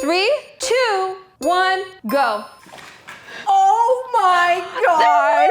3, 2, 1, go. Oh my gosh!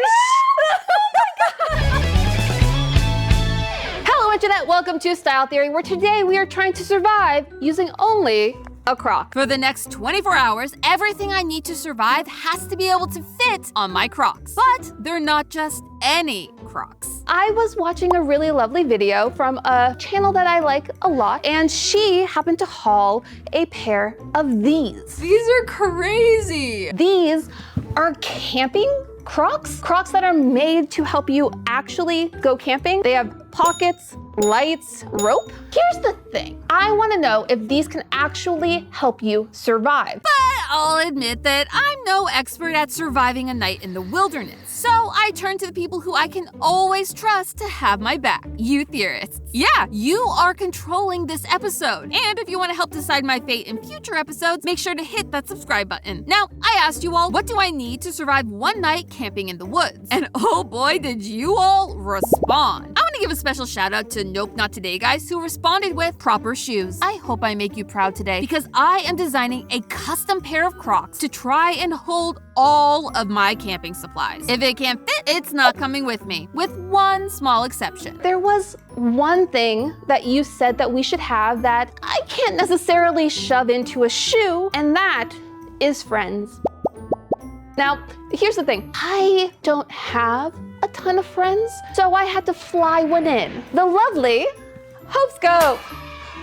Hello Internet, welcome to Style Theory, where today we are trying to survive using only a croc. For the next 24 hours, everything I need to survive has to be able to fit on my Crocs. But they're not just any Crocs. I was watching a really lovely video from a channel that I like a lot, and she happened to haul a pair of these. These are crazy! These are camping Crocs. Crocs that are made to help you actually go camping. They have pockets, lights, rope. Here's the thing. I want to know if these can actually help you survive. But I'll admit that I'm no expert at surviving a night in the wilderness. So I turn to the people who I can always trust to have my back. You theorists. Yeah, you are controlling this episode. And if you want to help decide my fate in future episodes, make sure to hit that subscribe button. Now, I asked you all, what do I need to survive one night camping in the woods? And oh boy, did you all respond. I want to give a special shout out to Nope Not Today guys who responded with proper shoes. I hope I make you proud today because I am designing a custom pair of Crocs to try and hold all of my camping supplies. If it can't fit, it's not coming with me, with one small exception. There was one thing that you said that we should have that I can't necessarily shove into a shoe, and that is friends. Now, here's the thing. I don't have a ton of friends, so I had to fly one in. The lovely HopeScope.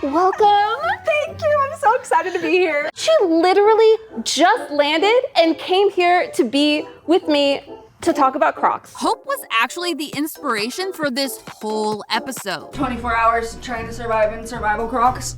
Welcome. Thank you, I'm so excited to be here. She literally just landed and came here to be with me to talk about Crocs. Hope was actually the inspiration for this whole episode. 24 hours trying to survive in survival Crocs.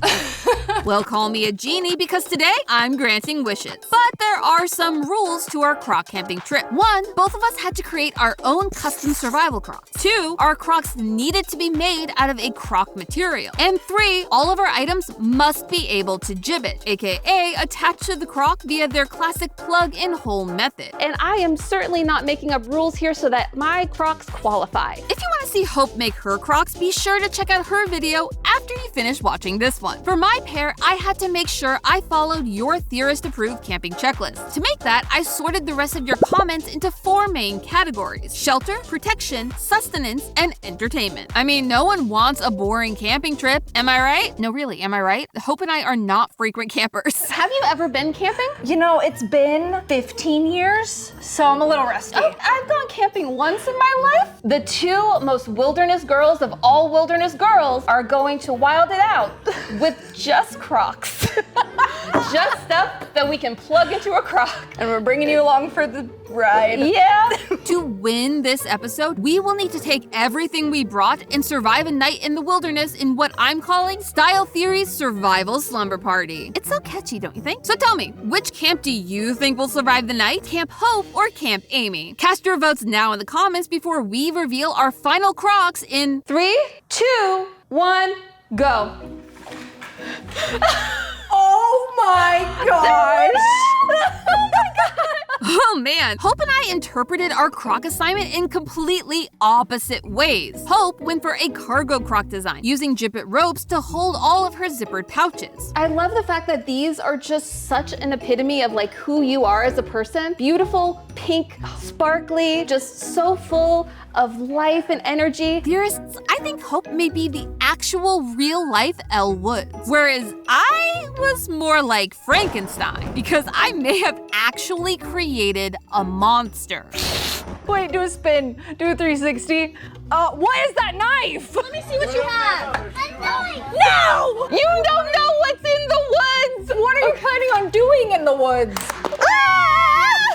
Well, call me a genie because today I'm granting wishes. But there are some rules to our Croc camping trip. 1, both of us had to create our own custom survival Crocs. 2, our Crocs needed to be made out of a Croc material. And 3, all of our items must be able to gibbet, aka attach to the Croc via their classic plug-in hole method. And I am certainly not making up rules here so that my Crocs qualify. If you want to see Hope make her Crocs, be sure to check out her video after you finish watching this one. For my pair, I had to make sure I followed your theorist-approved camping checklist. To make that, I sorted the rest of your comments into 4 main categories: shelter, protection, sustenance, and entertainment. I mean, no one wants a boring camping trip, am I right? No, really, am I right? Hope and I are not frequent campers. Have you ever been camping? You know, it's been 15 years, so I'm a little rusty. Oh, I've gone camping once in my life. The 2 most wilderness girls of all wilderness girls are going to wild it out with just Crocs. Just stuff that we can plug into a Croc. And we're bringing you along for the ride. Yeah. To win this episode, we will need to take everything we brought and survive a night in the wilderness in what I'm calling Style Theory's Survival Slumber Party. It's so catchy, don't you think? So tell me, which camp do you think will survive the night? Camp Hope or Camp Amy? Cast your votes now in the comments before we reveal our final Crocs in 3, 2, 1, go. Oh my gosh! Oh man, Hope and I interpreted our Croc assignment in completely opposite ways. Hope went for a cargo Croc design, using gibbet ropes to hold all of her zippered pouches. I love the fact that these are just such an epitome of like who you are as a person. Beautiful, pink, sparkly, just so full of life and energy. Theorists, I think Hope may be the actual real-life Elle Woods, whereas I was more like Frankenstein, because I may have actually created a monster. Wait, do a spin, do a 360. What is that knife? Let me see what you have. A knife. No! You don't know what's in the woods! What are you planning on doing in the woods?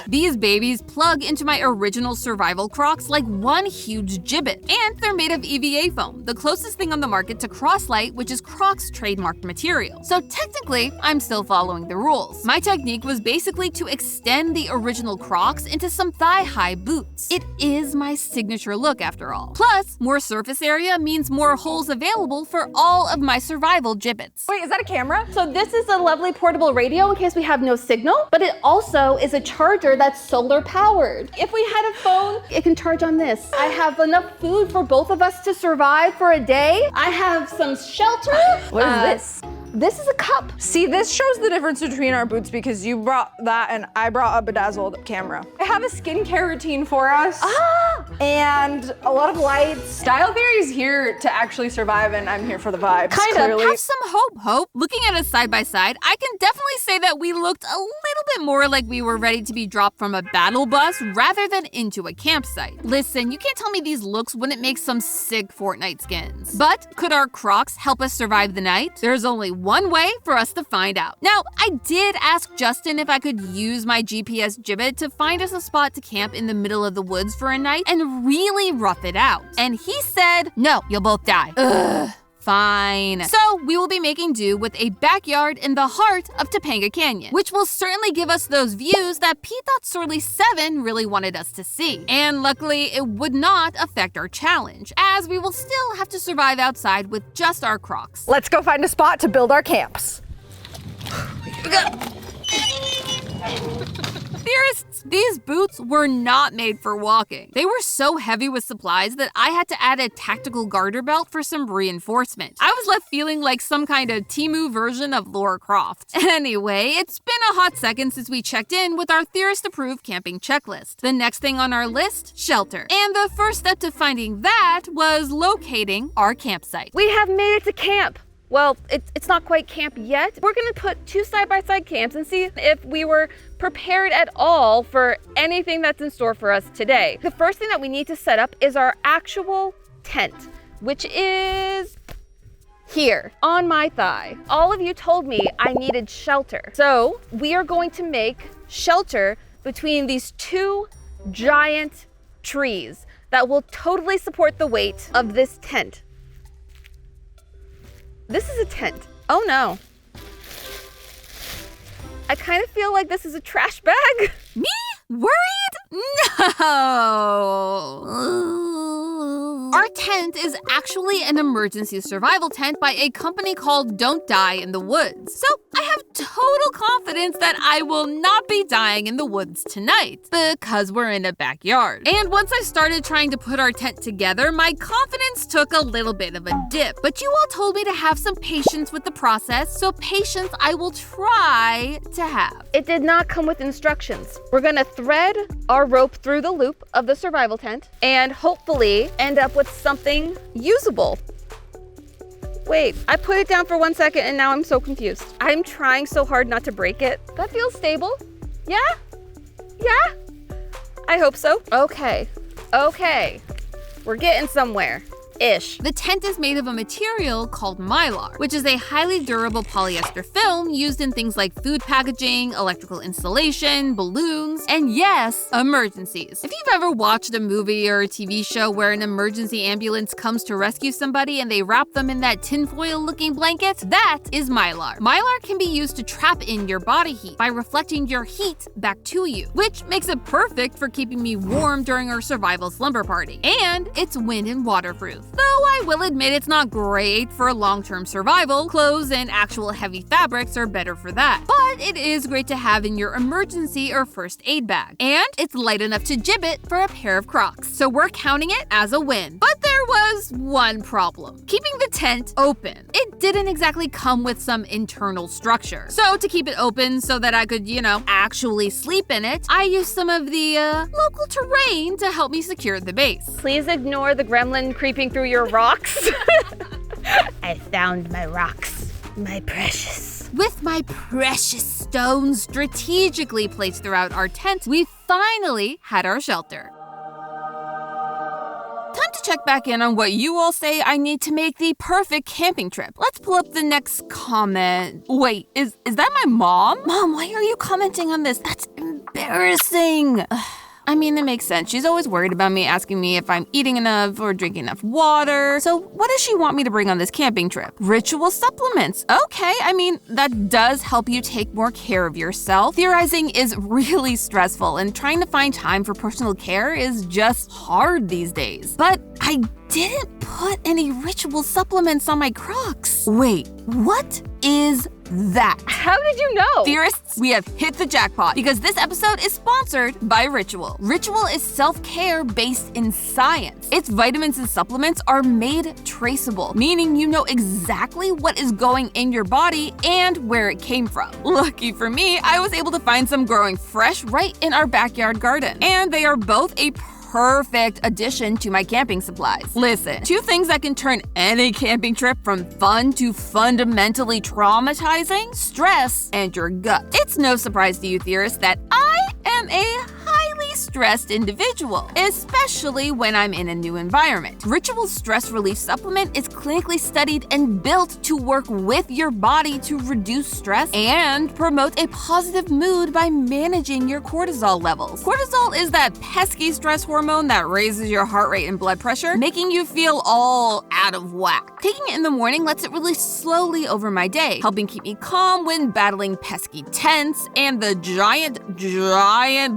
These babies plug into my original survival Crocs like one huge gibbet, and they're made of EVA foam, the closest thing on the market to Croslite, which is Crocs' trademarked material. So technically, I'm still following the rules. My technique was basically to extend the original Crocs into some thigh-high boots. It is my signature look after all. Plus, more surface area means more holes available for all of my survival gibbets. Wait, is that a camera? So this is a lovely portable radio in case we have no signal, but it also is a charger that's solar powered. If we had a phone, it can charge on this. I have enough food for both of us to survive for a day. I have some shelter. What is this? This is a cup. See, this shows the difference between our boots because you brought that and I brought a bedazzled camera. I have a skincare routine for us. And a lot of lights. Style Theory is here to actually survive and I'm here for the vibes. Clearly. Have some hope. Looking at us side by side, I can definitely say that we looked a little bit more like we were ready to be dropped from a battle bus rather than into a campsite. Listen, you can't tell me these looks wouldn't make some sick Fortnite skins. But could our Crocs help us survive the night? There's only one way for us to find out. Now, I did ask Justin if I could use my GPS gibbet to find us a spot to camp in the middle of the woods for a night and really rough it out. And he said, no, you'll both die. Ugh. Fine. So we will be making do with a backyard in the heart of Topanga Canyon, which will certainly give us those views that P.Sorley7 really wanted us to see. And luckily, it would not affect our challenge, as we will still have to survive outside with just our Crocs. Let's go find a spot to build our camps. Theorists, these boots were not made for walking. They were so heavy with supplies that I had to add a tactical garter belt for some reinforcement. I was left feeling like some kind of Temu version of Lara Croft. Anyway, it's been a hot second since we checked in with our theorist-approved camping checklist. The next thing on our list, shelter. And the first step to finding that was locating our campsite. We have made it to camp. Well, it's not quite camp yet. We're gonna put 2 side-by-side camps and see if we were prepared at all for anything that's in store for us today. The first thing that we need to set up is our actual tent, which is here on my thigh. All of you told me I needed shelter. So we are going to make shelter between these 2 giant trees that will totally support the weight of this tent. This is a tent. Oh no. I kind of feel like this is a trash bag. Me? Worried? No. Our tent is actually an emergency survival tent by a company called Don't Die in the Woods. So I have total confidence that I will not be dying in the woods tonight because we're in a backyard. And once I started trying to put our tent together, my confidence took a little bit of a dip. But you all told me to have some patience with the process, so patience I will try to have. It did not come with instructions. We're gonna thread our rope through the loop of the survival tent and hopefully end up with something usable. Wait, I put it down for 1 second and now I'm so confused. I'm trying so hard not to break it. That feels stable. Yeah? Yeah? I hope so. Okay. We're getting somewhere. Ish. The tent is made of a material called mylar, which is a highly durable polyester film used in things like food packaging, electrical installation, balloons, and yes, emergencies. If you've ever watched a movie or a TV show where an emergency ambulance comes to rescue somebody and they wrap them in that tinfoil-looking blanket, that is mylar. Mylar can be used to trap in your body heat by reflecting your heat back to you, which makes it perfect for keeping me warm during our survival slumber party. And it's wind and waterproof. Though I will admit it's not great for long-term survival, clothes and actual heavy fabrics are better for that. But it is great to have in your emergency or first aid bag. And it's light enough to gibbet for a pair of Crocs, so we're counting it as a win. But there was one problem. Keeping the tent open. It didn't exactly come with some internal structure. So to keep it open so that I could, actually sleep in it, I used some of the local terrain to help me secure the base. Please ignore the gremlin creeping through your rocks. I found my rocks, my precious. With my precious stones strategically placed throughout our tent, we finally had our shelter. Time to check back in on what you all say I need to make the perfect camping trip. Let's pull up the next comment. Wait, is that my mom? Mom, why are you commenting on this? That's embarrassing. I mean, it makes sense. She's always worried about me, asking me if I'm eating enough or drinking enough water. So what does she want me to bring on this camping trip? Ritual supplements. Okay, I mean, that does help you take more care of yourself. Theorizing is really stressful, and trying to find time for personal care is just hard these days. But I didn't put any ritual supplements on my Crocs. Wait, what is that. How did you know? Theorists, we have hit the jackpot because this episode is sponsored by Ritual. Ritual is self-care based in science. Its vitamins and supplements are made traceable, meaning you know exactly what is going in your body and where it came from. Lucky for me, I was able to find some growing fresh right in our backyard garden, and they are both a perfect addition to my camping supplies. Listen, 2 things that can turn any camping trip from fun to fundamentally traumatizing: stress and your gut. It's no surprise to you theorists that I am a highly stressed individual, especially when I'm in a new environment. Ritual's stress relief supplement is clinically studied and built to work with your body to reduce stress and promote a positive mood by managing your cortisol levels. Cortisol is that pesky stress hormone that raises your heart rate and blood pressure, making you feel all out of whack. Taking it in the morning lets it release slowly over my day, helping keep me calm when battling pesky tense and the giant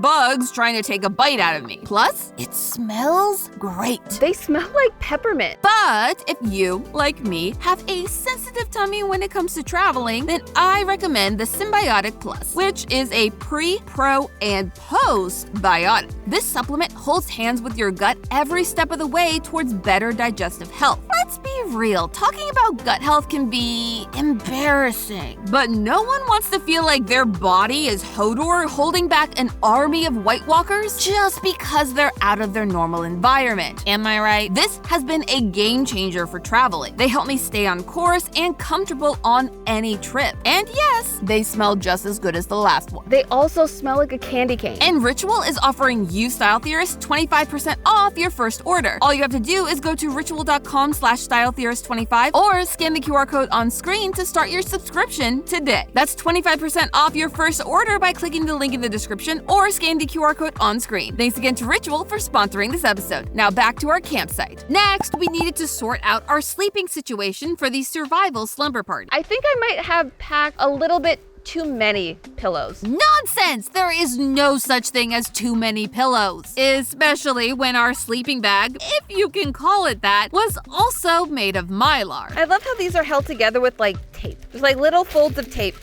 bugs trying to take a bite out of me. Plus, it smells great. They smell like peppermint. But if you, like me, have a sensitive tummy when it comes to traveling, then I recommend the Symbiotic Plus, which is a pre, pro, and post-biotic. This supplement holds hands with your gut every step of the way towards better digestive health. Let's be real, talking about gut health can be embarrassing, but no one wants to feel like their body is Hodor holding back an army of White Walkers just because they're out of their normal environment. Am I right? This has been a game changer for traveling. They help me stay on course and comfortable on any trip. And yes, they smell just as good as the last one. They also smell like a candy cane. And Ritual is offering you style theorists 25% off your first order. All you have to do is go to ritual.com/styletheorist25 or scan the QR code on screen to start your subscription today. That's 25% off your first order by clicking the link in the description or scan the QR code on screen. Thanks again to Ritual for sponsoring this episode. Now back to our campsite. Next, we needed to sort out our sleeping situation for the survival slumber party. I think I might have packed a little bit too many pillows. Nonsense! There is no such thing as too many pillows. Especially when our sleeping bag, if you can call it that, was also made of Mylar. I love how these are held together with like tape. There's like little folds of tape.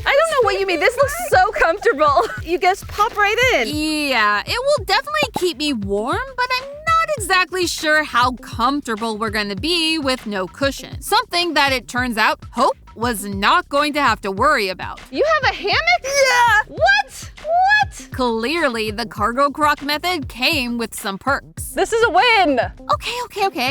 I don't know what you mean. This looks so comfortable. You just pop right in. Yeah, it will definitely keep me warm, but I'm not exactly sure how comfortable we're gonna be with no cushion. Something that it turns out Hope was not going to have to worry about. You have a hammock? Yeah. What? Clearly, the cargo croc method came with some perks. This is a win. Okay.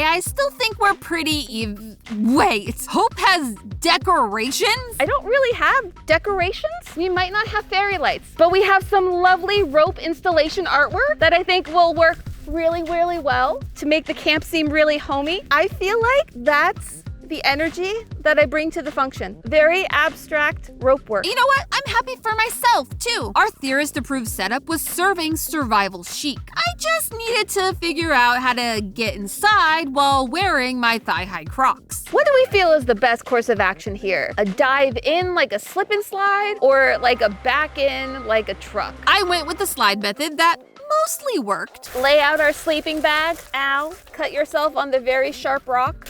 I still think we're pretty Wait, Hope has decorations? I don't really have decorations. We might not have fairy lights, but we have some lovely rope installation artwork that I think will work really, really well to make the camp seem really homey. I feel like that's the energy that I bring to the function. Very abstract rope work. You know what? I'm happy for myself, too. Our theorist-approved setup was serving survival chic. I just needed to figure out how to get inside while wearing my thigh-high Crocs. What do we feel is the best course of action here? A dive in like a slip and slide, or like a back in like a truck? I went with the slide method that mostly worked. Lay out our sleeping bag. Ow. Cut yourself on the very sharp rock.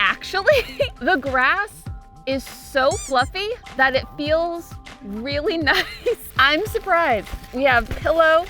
Actually, the grass is so fluffy that it feels really nice. I'm surprised. We have pillow.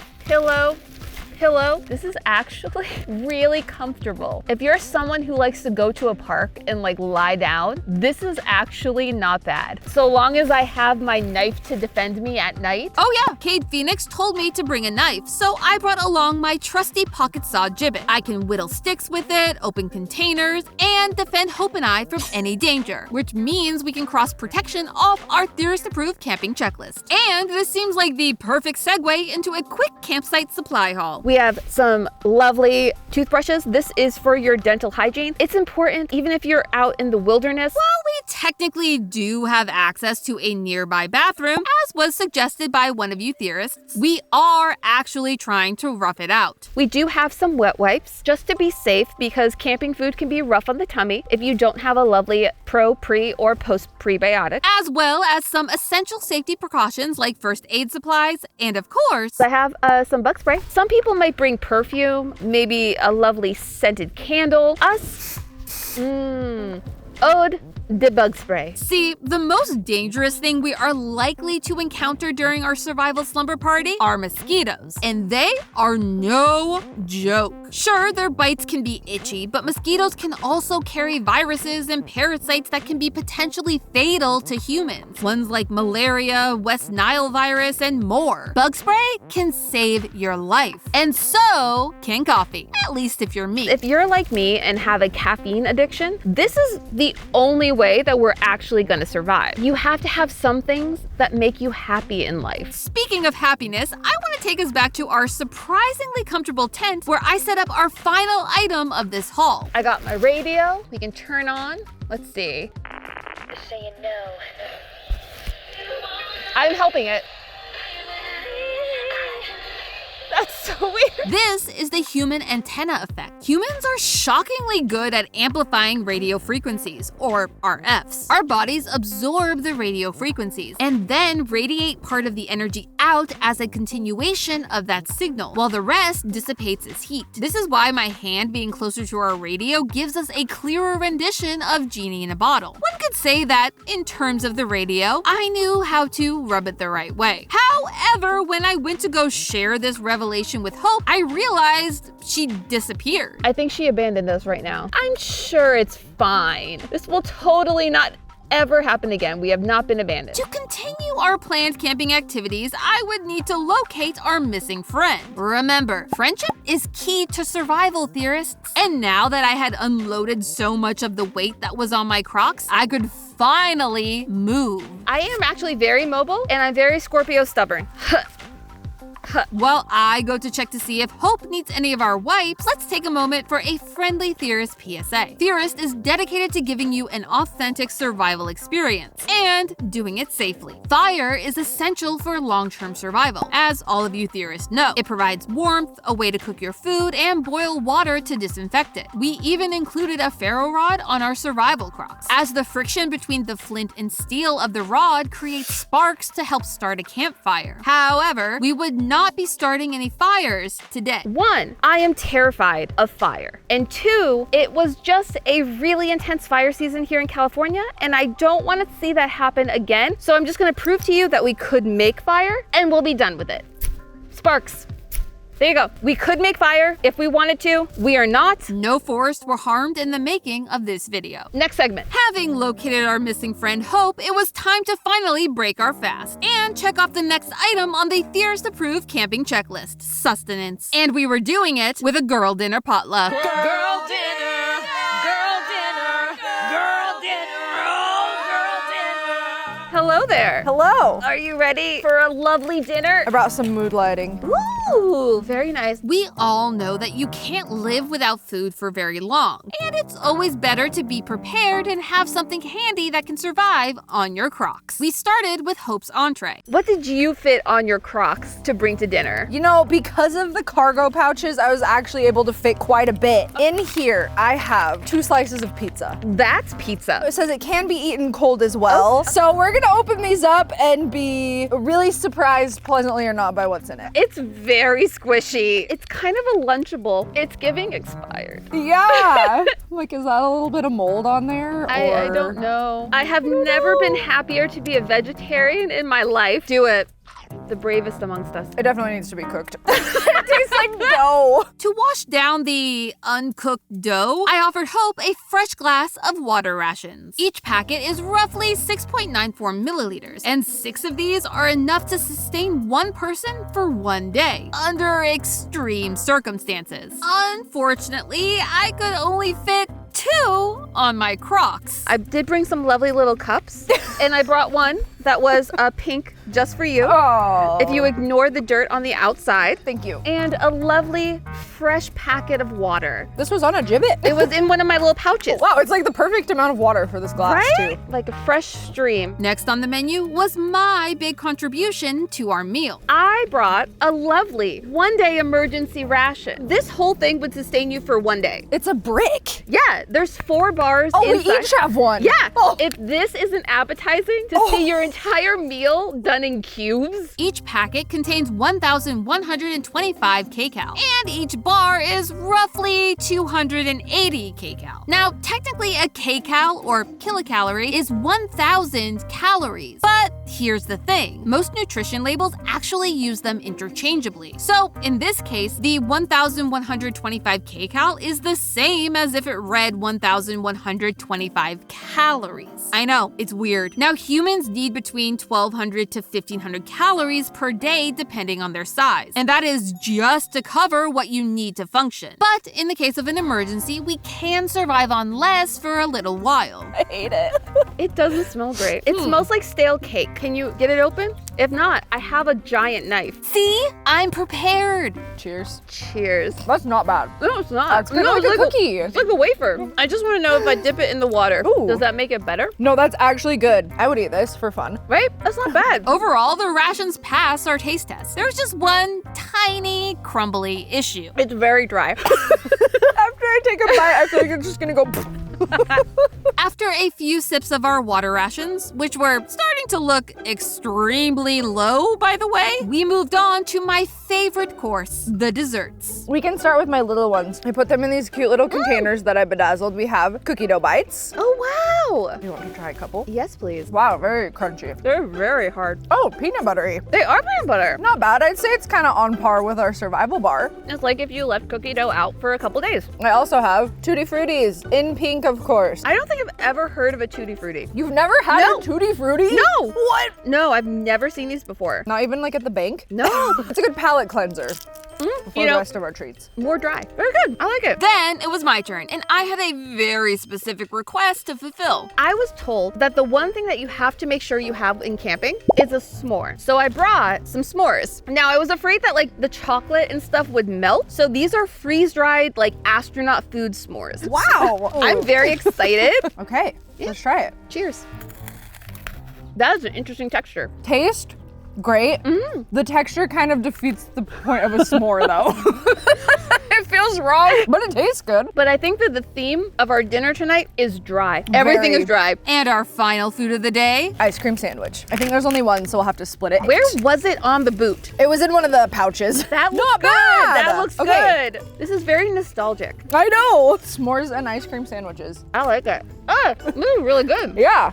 This is actually really comfortable. If you're someone who likes to go to a park and like lie down, this is actually not bad. So long as I have my knife to defend me at night. Oh yeah, Cade Phoenix told me to bring a knife, so I brought along my trusty pocket saw gibbet. I can whittle sticks with it, open containers, and defend Hope and I from any danger, which means we can cross protection off our theorist-approved camping checklist. And this seems like the perfect segue into a quick campsite supply haul. We have some lovely toothbrushes. This is for your dental hygiene. It's important even if you're out in the wilderness. While we technically do have access to a nearby bathroom, as was suggested by one of you theorists, we are actually trying to rough it out. We do have some wet wipes just to be safe because camping food can be rough on the tummy if you don't have a lovely pro, pre, or post prebiotic. As well as some essential safety precautions like first aid supplies, and of course, I have some bug spray. Some people might bring perfume, maybe a lovely scented candle. Us, Ode the bug spray. See, the most dangerous thing we are likely to encounter during our survival slumber party are mosquitoes. And they are no joke. Sure, their bites can be itchy, but mosquitoes can also carry viruses and parasites that can be potentially fatal to humans. Ones like malaria, West Nile virus, and more. Bug spray can save your life. And so can coffee, at least if you're me. If you're like me and have a caffeine addiction, this is the only way that we're actually gonna survive. You have to have some things that make you happy in life. Speaking of happiness, I want to take us back to our surprisingly comfortable tent where I set up our final item of this haul. I got my radio, we can turn on. Let's see. Saying no. I'm helping it. That's so weird. This is the human antenna effect. Humans are shockingly good at amplifying radio frequencies, or RFs. Our bodies absorb the radio frequencies and then radiate part of the energy out as a continuation of that signal, while the rest dissipates as heat. This is why my hand being closer to our radio gives us a clearer rendition of Genie in a Bottle. One could say that, in terms of the radio, I knew how to rub it the right way. However, when I went to go share this revelation with Hope, I realized she disappeared. I think she abandoned us right now. I'm sure it's fine. This will totally not ever happen again. We have not been abandoned. To continue our planned camping activities, I would need to locate our missing friend. Remember, friendship is key to survival, theorists. And now that I had unloaded so much of the weight that was on my Crocs, I could finally move. I am actually very mobile and I'm very Scorpio stubborn. While I go to check to see if Hope needs any of our wipes, let's take a moment for a friendly Theorist PSA. Theorist is dedicated to giving you an authentic survival experience and doing it safely. Fire is essential for long-term survival. As all of you theorists know, it provides warmth, a way to cook your food, and boil water to disinfect it. We even included a ferro rod on our survival Crocs, as the friction between the flint and steel of the rod creates sparks to help start a campfire. However, we would not be starting any fires today. 1, I am terrified of fire. And 2, it was just a really intense fire season here in California, and I don't want to see that happen again. So I'm just gonna prove to you that we could make fire and we'll be done with it. Sparks. There you go. We could make fire if we wanted to. We are not. No forests were harmed in the making of this video. Next segment. Having located our missing friend Hope, it was time to finally break our fast and check off the next item on the Theorist-approved camping checklist, Sustenance. And we were doing it with a girl dinner potluck. Girl dinner, girl dinner, girl dinner, oh, girl dinner. Hello there. Hello. Are you ready for a lovely dinner? I brought some mood lighting. Ooh, very nice. We all know that you can't live without food for very long, and it's always better to be prepared and have something handy that can survive on your Crocs. We started with Hope's entree. What did you fit on your Crocs to bring to dinner? You know, because of the cargo pouches, I was actually able to fit quite a bit. In here, I have 2 slices of pizza. That's pizza. It says it can be eaten cold as well. So we're gonna open these up and be really surprised, pleasantly or not, by what's in it. It's very squishy. It's kind of a Lunchable. It's giving expired. Yeah. Like, is that a little bit of mold on there? I don't know. I have never been happier to be a vegetarian in my life. Do it. The bravest amongst us. It definitely needs to be cooked. It tastes like dough. To wash down the uncooked dough, I offered Hope a fresh glass of water rations. Each packet is roughly 6.94 milliliters, and 6 of these are enough to sustain one person for one day, under extreme circumstances. Unfortunately, I could only fit 2 on my Crocs. I did bring some lovely little cups, and I brought one that was pink just for you. Oh. If you ignore the dirt on the outside. Thank you. And a lovely fresh packet of water. This was on a gibbet. It was in one of my little pouches. Wow, it's like the perfect amount of water for this glass, right? too. Like a fresh stream. Next on the menu was my big contribution to our meal. I brought a lovely one-day emergency ration. This whole thing would sustain you for one day. It's a brick. Yeah, there's 4 bars Oh, inside. we each have one. Yeah. Oh. If this isn't appetizing to see your entire meal done in cubes? Each packet contains 1,125 kcal, and each bar is roughly 280 kcal. Now, technically a kcal, or kilocalorie, is 1,000 calories. But here's the thing. Most nutrition labels actually use them interchangeably. So, in this case, the 1,125 kcal is the same as if it read 1,125 calories. I know, it's weird. Now, humans need between 1,200 to 1,500 calories per day depending on their size. And that is just to cover what you need to function. But in the case of an emergency, we can survive on less for a little while. I hate it. It doesn't smell great. It smells like stale cake. Can you get it open? If not, I have a giant knife. See? I'm prepared. Cheers. Cheers. That's not bad. No, it's not. That's kind of No, like a cookie. It's like a wafer. I just want to know if I dip it in the water. Ooh. Does that make it better? No, that's actually good. I would eat this for fun. Right? That's not bad. Overall, the rations pass our taste test. There's just one tiny, crumbly issue. It's very dry. After I take a bite, I feel like it's just gonna go. After a few sips of our water rations, which were starting to look extremely low, by the way, we moved on to my favorite course, the desserts. We can start with my little ones. I put them in these cute little containers that I bedazzled. We have cookie dough bites. Oh, wow. You want to try a couple? Yes, please. Wow, very crunchy. They're very hard. Oh, peanut buttery. They are peanut butter. Not bad. I'd say it's kind of on par with our survival bar. It's like if you left cookie dough out for a couple days. I also have Tutti Fruttis in pink, of course. I don't think I've ever heard of a Tutti Frutti. You've never had No. a Tutti Frutti? No. What? No, I've never seen these before. Not even like at the bank? No. It's a good palate cleanser before You the know, rest of our treats. more dry. Very good. I like it. Then it was my turn, and I had a very specific request to fulfill. I was told that the one thing that you have to make sure you have in camping is a s'more. So I brought some s'mores. Now I was afraid that like the chocolate and stuff would melt. So these are freeze-dried like astronaut food s'mores. Wow. I'm very excited. Okay, let's try it. Cheers. That is an interesting texture. Taste, great. The texture kind of defeats the point of a s'more though. It feels wrong, but it tastes good. But I think that the theme of our dinner tonight is dry. Everything Very. is dry. And our final food of the day, Ice cream sandwich. I think there's only one, so we'll have to split it. Where was it on the boot? It was in one of the pouches. That looks Not good. bad. That looks Okay. good. This is very nostalgic. I know. S'mores and ice cream sandwiches. I like it. Oh, this is really good. Yeah.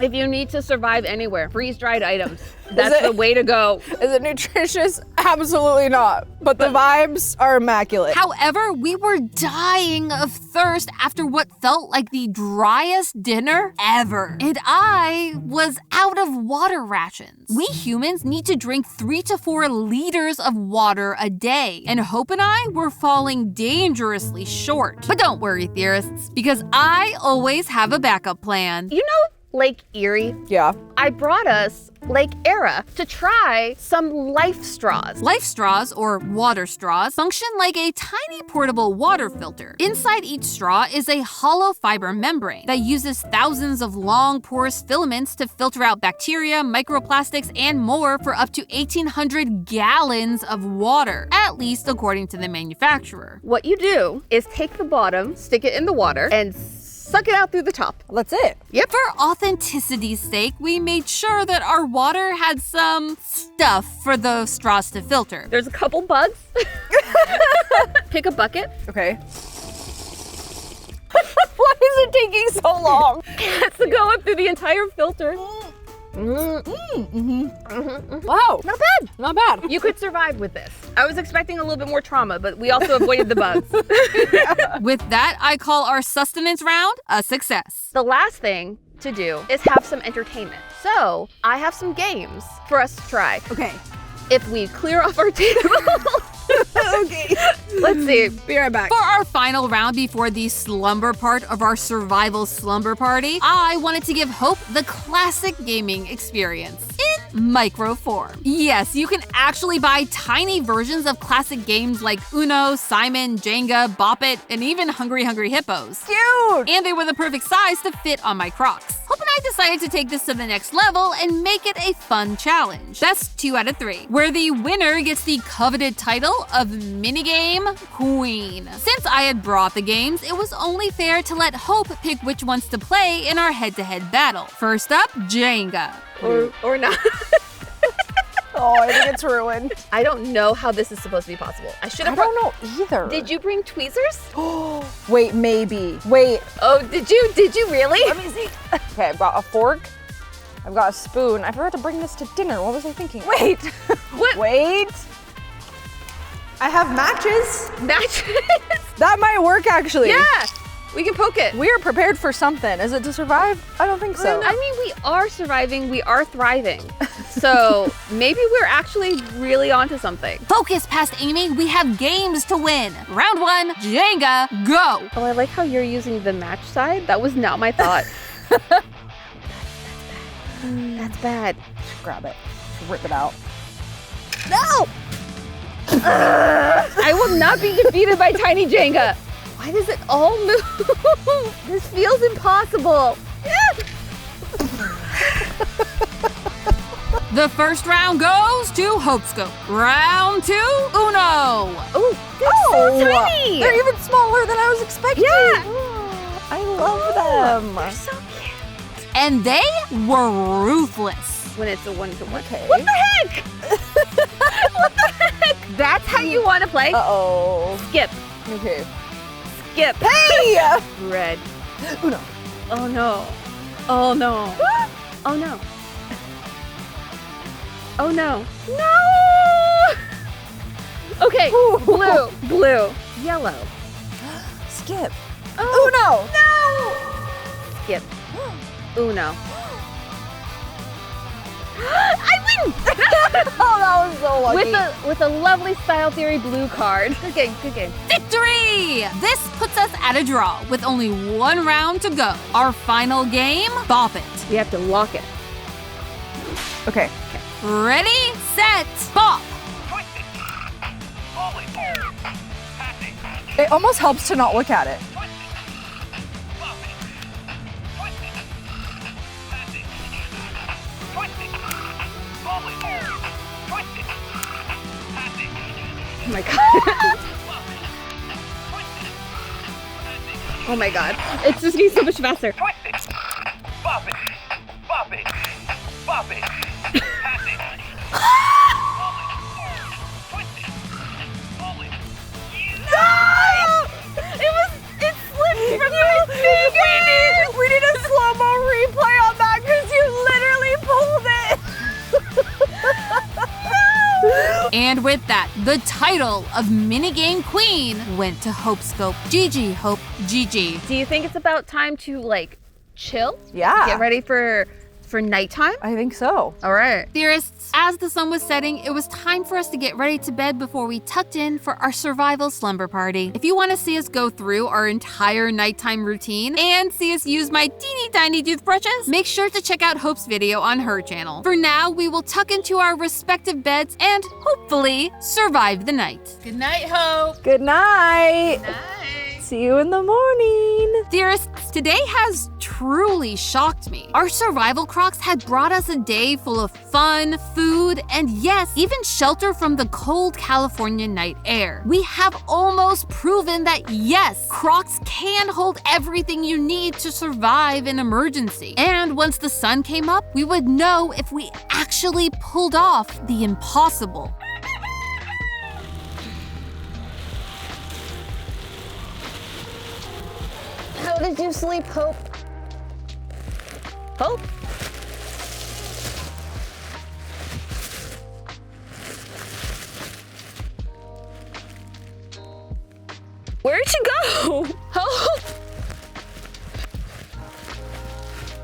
If you need to survive anywhere, freeze-dried items. That's it- the way to go. Is it nutritious? Absolutely not. But the vibes are immaculate. however, we were dying of thirst after what felt like the driest dinner ever. And I was out of water rations. We humans need to drink 3 to 4 liters of water a day. And Hope and I were falling dangerously short. But don't worry, theorists, because I always have a backup plan. You know Lake Erie? Yeah. I brought us Lake Era to try some life straws. Life straws, or water straws, function like a tiny portable water filter. Inside each straw is a hollow fiber membrane that uses thousands of long, porous filaments to filter out bacteria, microplastics, and more for up to 1,800 gallons of water, at least according to the manufacturer. What you do is take the bottom, stick it in the water, and suck it out through the top. That's it. Yep. For authenticity's sake, we made sure that our water had some stuff for the straws to filter. There's a couple bugs. Pick a bucket. Okay. Why is it taking so long? It has to go up through the entire filter. Wow. Not bad. Not bad. You could survive with this. I was expecting a little bit more trauma, but we also avoided the bugs. With that, I call our sustenance round a success. The last thing to do is have some entertainment. So I have some games for us to try. Okay. If we clear off our table. Okay. Let's see. Be right back. For our final round before the slumber part of our survival slumber party, I wanted to give Hope the classic gaming experience in micro form. Yes, you can actually buy tiny versions of classic games like Uno, Simon, Jenga, Bop It, and even Hungry Hungry Hippos. Cute. And they were the perfect size to fit on my Crocs. Hope and I decided to take this to the next level and make it a fun challenge. Best 2 out of 3, where the winner gets the coveted title of Minigame Queen. Since I had brought the games, it was only fair to let Hope pick which ones to play in our head-to-head battle. First up, Jenga. Or not. Oh, I think it's ruined. I don't know how this is supposed to be possible. I should have. I don't know either. Did you bring tweezers? Wait, maybe. Wait. Oh, did you? Did you really? Let me see. Okay, I've got a fork. I've got a spoon. I forgot to bring this to dinner. What was I thinking? Wait. What? Wait. I have matches. Matches? That might work, actually. Yeah. We can poke it. We are prepared for something. Is it to survive? I don't think so. I mean, we are surviving. We are thriving. So maybe we're actually really onto something. Focus past Amy, we have games to win. Round 1, Jenga, go. Oh, I like how you're using the match side. That was not my thought. That's bad. Grab it. Rip it out. No! I will not be defeated by Tiny Jenga. Why does it all move? This feels impossible. The first round goes to HopeScope. Round 2, Uno. Ooh, they're so tiny. They're even smaller than I was expecting. Yeah. I love them. They're so cute. And they were ruthless. When it's a 1-to-1. Okay. What the heck? What the heck? That's how you want to play? Uh-oh. Skip. Okay. Skip. Hey! Red. Uno. Oh no. Oh no. Oh no. Oh no. No! Okay, blue, blue, yellow. Skip. Oh. Uno. No! Skip. Uno. I win! Oh, that was so lucky. With a lovely Style Theory blue card. Good game, good game. Victory! This puts us at a draw with only 1 round to go. Our final game, Bop It. We have to lock it. Okay. Ready, set, bop. It almost helps to not look at it. Oh my god. Oh my god. It's just getting so much faster. Twist it. Bop it. Bop it. Bop it. Pass it. Twist it. Pull it. It slipped from my fingers. We need a slow-mo replay on that because you literally pulled it. And with that, the title of Minigame Queen went to HopeScope. GG, Hope, GG. Do you think it's about time to like chill? Yeah. Get ready for nighttime? I think so. All right. Theorists, as the sun was setting, it was time for us to get ready to bed before we tucked in for our survival slumber party. If you want to see us go through our entire nighttime routine and see us use my teeny tiny toothbrushes, make sure to check out Hope's video on her channel. For now, we will tuck into our respective beds and hopefully survive the night. Good night, Hope. Good night. Good night. See you in the morning. Theorists, today has truly shocked me. Our survival Crocs had brought us a day full of fun, food, and yes, even shelter from the cold California night air. We have almost proven that yes, Crocs can hold everything you need to survive an emergency. And once the sun came up, we would know if we actually pulled off the impossible. How did you sleep, Hope? Hope. Where'd you go? Hope.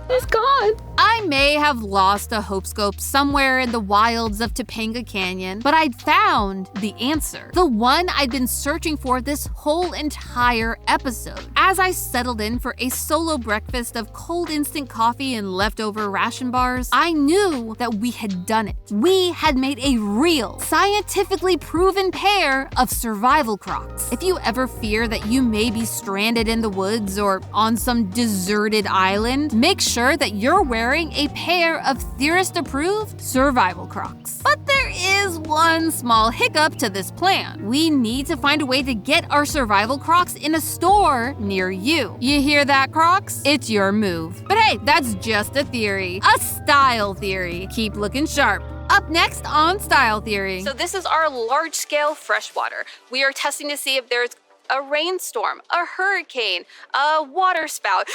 He's gone. I may have lost a HopeScope somewhere in the wilds of Topanga Canyon, but I'd found the answer. The one I'd been searching for this whole entire episode. As I settled in for a solo breakfast of cold instant coffee and leftover ration bars, I knew that we had done it. We had made a real, scientifically proven pair of survival Crocs. If you ever fear that you may be stranded in the woods or on some deserted island, make sure that you're wearing a pair of theorist-approved survival Crocs. But there is one small hiccup to this plan. We need to find a way to get our survival Crocs in a store near you. You hear that, Crocs? It's your move. But hey, that's just a theory. A style theory. Keep looking sharp. Up next on Style Theory. So this is our large-scale freshwater. We are testing to see if there's a rainstorm, a hurricane, a water spout.